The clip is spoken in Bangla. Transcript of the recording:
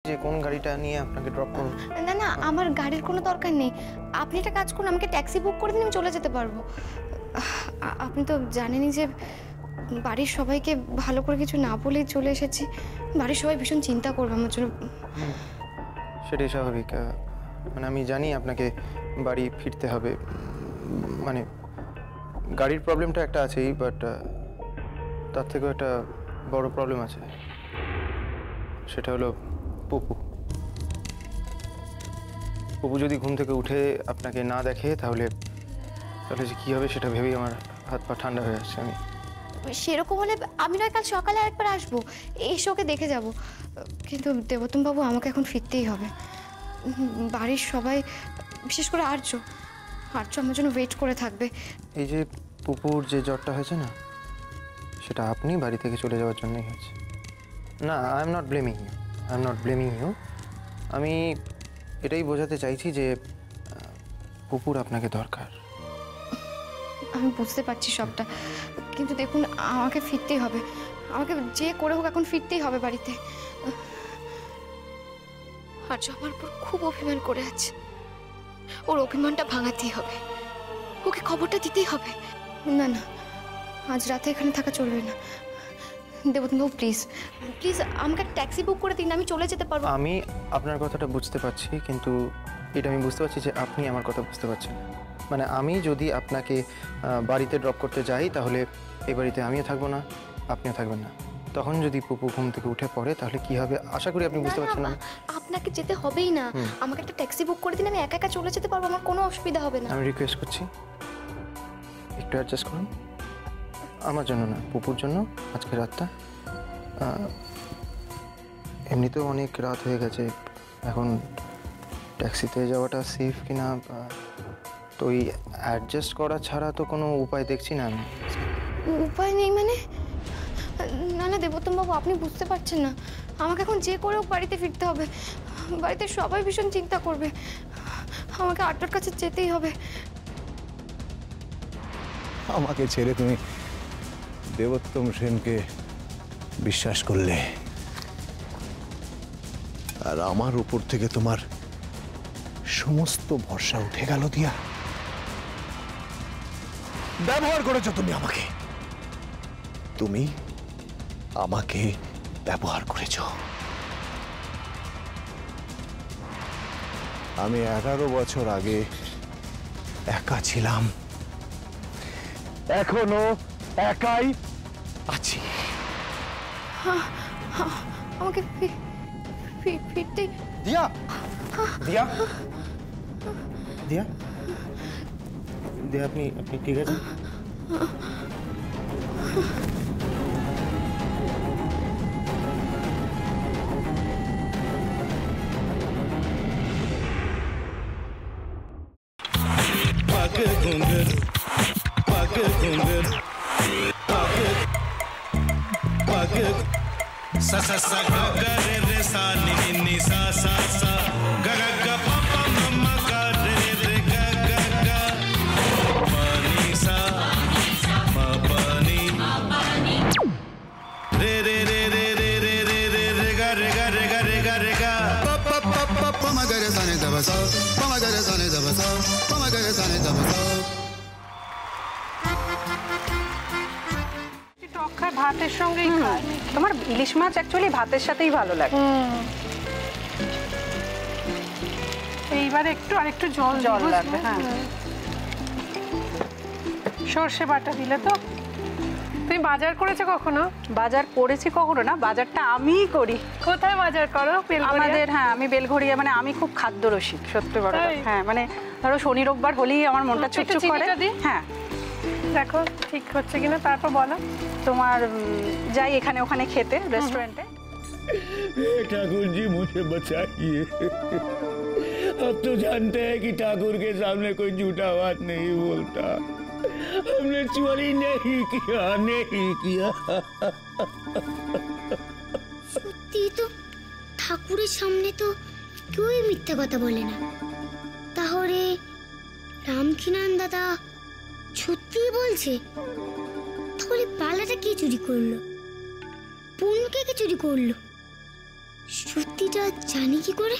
যে কোন গাড়িটা নিয়ে আপনাকে ড্রপ করব? না না, আমার গাড়ির কোনো দরকার নেই। আপনি একটা কাজ করুন, আমাকে ট্যাক্সি বুক করে দিন, আমি চলে যেতে পারবো। আপনি তো জানেনই যে বাড়ির সবাইকে ভালো করে কিছু না বলেই চলে এসেছি। বাড়ির সবাই ভীষণ চিন্তা করবে আমার জন্য। সেটাই স্বাভাবিক। মানে আমি জানি আপনাকে বাড়ি ফিরতে হবে, মানে গাড়ির প্রবলেমটা একটা আছেই, বাট তার থেকেও একটা বড় প্রবলেম আছে, সেটা হলো পুপু। পুপু যদি ঘুম থেকে উঠে আপনাকে না দেখে তাহলে যে কী হবে সেটা ভেবেই আমার হাত পা ঠান্ডা হয়ে আসছে। আমি সেরকম হলে আমি নয় কাল সকালে আরেকবার আসবো, এসে ওকে দেখে যাব। কিন্তু দেবোত্তম বাবু, আমাকে এখন ফিরতেই হবে। বাড়ির সবাই, বিশেষ করে আর্য আমার জন্য ওয়েট করে থাকবে। এই যে পুপুর যে জ্বরটা হয়েছে না, সেটা আপনি বাড়ি থেকে চলে যাওয়ার জন্যই হয়েছে। না, I am not blaming you. আমি এটাই বোঝাতে চাইছি যে পুপুর আপনাকে দরকার। আমি বুঝতে পারছি সবটা, কিন্তু দেখুন, আমাকে ফিরতেই হবে। আমাকে যে করে হোক এখন ফিরতেই হবে বাড়িতে। আর্য আমার উপর খুব অভিমান করে আছে, ওর অভিমানটা ভাঙাতেই হবে, ওকে খবরটা দিতেই হবে। না না, আজ রাতে এখানে থাকা চলবে না। দেবোত্তম বাবু, প্লিজ প্লিজ আমাকে ট্যাক্সি বুক করে দিন, আমি চলে যেতে পারবো। আমি আপনার কথাটা বুঝতে পারছি, কিন্তু এটা আমি বুঝতে পারছি যে আপনি আমার কথা বুঝতে পারছেন না। মানে আমি যদি আপনাকে বাড়িতে ড্রপ করতে যাই, তাহলে এই বাড়িতে আমিও থাকবো না, আপনিও থাকবেন না। তখন যদি পুপু ঘুম থেকে উঠে পড়ে তাহলে কি হবে আশা করি আপনি বুঝতে পারছেন না। আপনাকে যেতে হবেই না, আমাকে একটা ট্যাক্সি বুক করে দিন, আমি একা একা চলে যেতে পারবো, আমার কোনো অসুবিধা হবে না। আমি রিকোয়েস্ট করছি, একটু অ্যাডজাস্ট করুন। আমার জন্য না, পুপুর জন্য আজকে রাতটা। এমনিতেও অনেক রাত হয়ে গেছে, এখন ট্যাক্সিতে যাওয়াটা সেফ কিনা তো ওই অ্যাডজাস্ট করা ছাড়া তো কোনো উপায় দেখছি না আমি। উপায় নেই মানে? না না দেবোত্তম বাবু, আপনি বুঝতে পারছেন না, আমাকে এখন যে করেও বাড়িতে ফিরতে হবে। বাড়িতে সবাই ভীষণ চিন্তা করবে, আমাকে আর্যর কাছে যেতেই হবে। আমাকে ছেড়ে তুমি দেবোত্তম সেনকে বিশ্বাস করলে, আর আমার উপর থেকে তোমার সমস্ত ভরসা উঠে গেল দিয়া। ব্যবহার করেছো তুমি আমাকে ব্যবহার করেছো। আমি 11 বছর আগে একা ছিলাম, এখনো একাই আছি। আমাকে ফিরতে দিয়া দিয়া দিয়া দিয়া আপনি ঠিক আছেন? sa sa sa ga ga re re sa ni ni ni sa sa sa ga ga ga pa pa ma ma ga re re ga ga ga pa ni sa ma pa ni re re re re re re re re re ga re ga re ga re ga re ga pa pa pa pa pa ma ga re sa ni da ba sa pa ma ga re sa ni da ba sa pa ma ga re sa ni da ba sa ভাতের সঙ্গেই খায়। তোমার ইলিশ মাছ অ্যাকচুয়ালি ভাতের সাথেই ভালো লাগে। এইবার আরেকটু জল লাগবে। হ্যাঁ, সর্ষে বাটা দিলে তো। তুমি বাজার করেছো কখনো? বাজার করেছি কখনো না, বাজারটা আমিই করি। কোথায় বাজার করো? আমাদের, হ্যাঁ, আমি বেলঘড়িয়া, মানে আমি খুব খাদ্য রসিক, সত্যি বড়। হ্যাঁ, মানে ধরো শনি রোববার হলেই আমার মনটা চুপচুপ করে। হ্যাঁ, দেখো ঠিক হচ্ছে কিনা, তারপর বলো। তোমার যাই এখানে ওখানে খেতে, रेस्टोरेंटे। ठाकुर जी मुझे बचाइए, अब तो जानते हैं कि ठाकुर के सामने कोई झूठा बात नहीं बोलता। हमने चोरी नहीं किया। সত্যি তো, ঠাকুরের সামনে তো কেউই মিথ্যা কথা বলে না। তাহলে রামকিনান দাদা সত্যি বলছে? তাহলে পালাটা কে চুরি করলো? পুনকে কে চুরি করলো? সত্যিটা জানি কি করে?